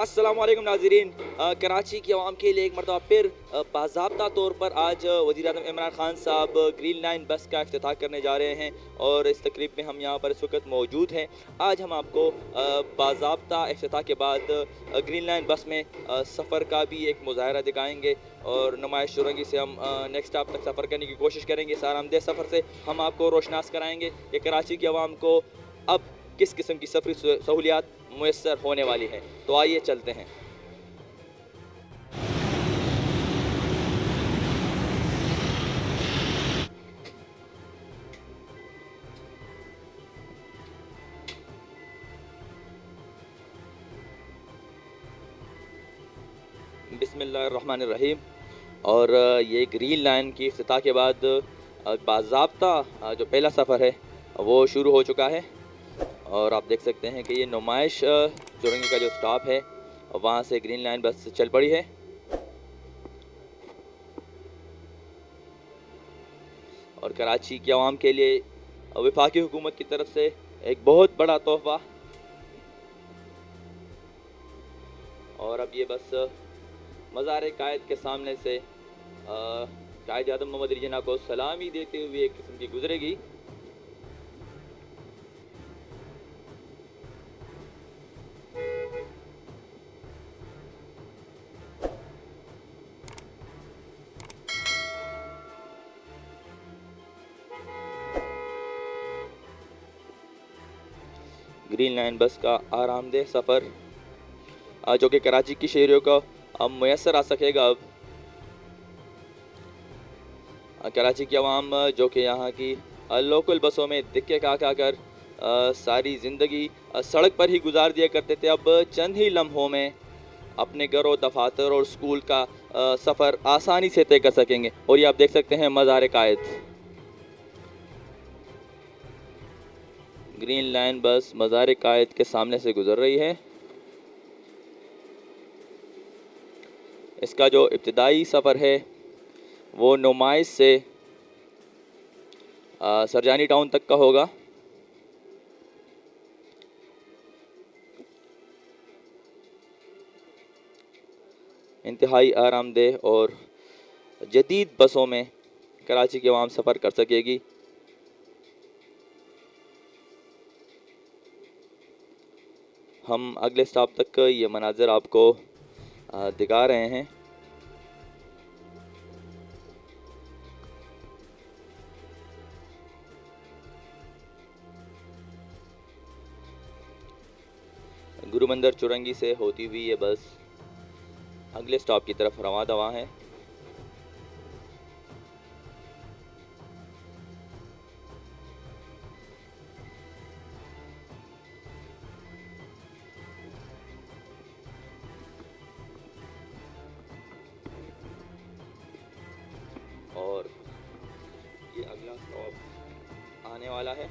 अस्सलामुअलैकुम नाज़रीन। कराची की आवाम के लिए एक मरतबा फिर बाज़ाब्ता तौर पर आज वज़ीर-ए-आज़म इमरान खान साहब ग्रीन लाइन बस का इफ्तिताह करने जा रहे हैं और इस तकरीब में हम यहाँ पर इस वक्त मौजूद हैं। आज हम आपको बाज़ाब्ता इफ्तिताह के बाद ग्रीन लाइन बस में सफ़र का भी एक मुज़ाहरा दिखाएँगे और नुमाइश चुरंगी से हम नेक्स्ट स्टॉप तक सफ़र करने की कोशिश करेंगे। इस आरामदेह सफ़र से हम आपको रोशनास कराएँगे कि कराची की आवाम को अब किस किस्म की सफ़री सहूलियात मुयस्सर होने वाली है। तो आइए चलते हैं। बिस्मिल्लाहिर्रहमानिर्रहीम। और ये ग्रीन लाइन की इफ्तिताह के बाद बाज़ाब्ता जो पहला सफ़र है वो शुरू हो चुका है और आप देख सकते हैं कि ये नुमाइश चुरंगी का जो स्टॉप है वहाँ से ग्रीन लाइन बस चल पड़ी है। और कराची की आवाम के लिए वफाकी हुकूमत की तरफ से एक बहुत बड़ा तोहफ़ा। और अब ये बस मज़ार कायद के सामने से कायद आज़म मोहम्मद अली जिन्ना को सलामी देते हुए एक किस्म की गुजरेगी। ग्रीन लाइन बस का आरामदेह सफ़र जो कि कराची की शहरियों को अब मुयस्सर आ सकेगा। अब कराची की आवाम जो कि यहाँ की लोकल बसों में दिक्के खा कर सारी ज़िंदगी सड़क पर ही गुजार दिया करते थे, अब चंद ही लम्हों में अपने घरों, दफातर और स्कूल का सफ़र आसानी से तय कर सकेंगे। और ये आप देख सकते हैं मज़ार कायद। ग्रीन लाइन बस मज़ार कायद के सामने से गुज़र रही है। इसका जो इब्तिदाई सफ़र है वो नुमाइश से सरजानी टाउन तक का होगा। इंतहाई आरामदेह और जदीद बसों में कराची की आवाम सफ़र कर सकेगी। हम अगले स्टॉप तक ये मनाज़र आपको दिखा रहे हैं। गुरुमंदिर चुरंगी से होती हुई ये बस अगले स्टॉप की तरफ रवां दवां है। और ये अगला स्टॉप आने वाला है।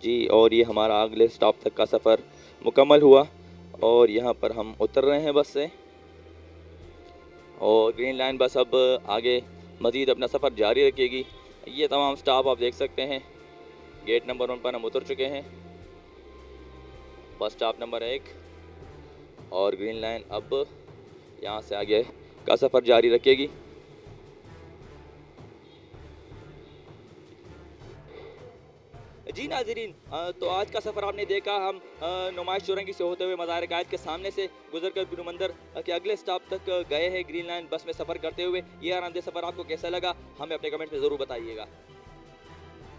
जी, और ये हमारा अगले स्टॉप तक का सफ़र मुकम्मल हुआ और यहाँ पर हम उतर रहे हैं बस से। और ग्रीन लाइन बस अब आगे मज़ीद अपना सफ़र जारी रखेगी। ये तमाम स्टॉप आप देख सकते हैं। गेट नंबर 1 पर हम उतर चुके हैं, बस स्टॉप नंबर 1। और ग्रीन लाइन अब यहाँ से आगे का सफ़र जारी रखेगी। जी नाज़रीन, तो आज का सफ़र आपने देखा। हम नुमाइश चुरंगी से होते हुए मज़ार कायद के सामने से गुजर कर गुरुमंदिर के अगले स्टॉप तक गए हैं ग्रीन लाइन बस में सफ़र करते हुए। ये आरामदेह सफ़र आपको कैसा लगा हमें अपने कमेंट में ज़रूर बताइएगा।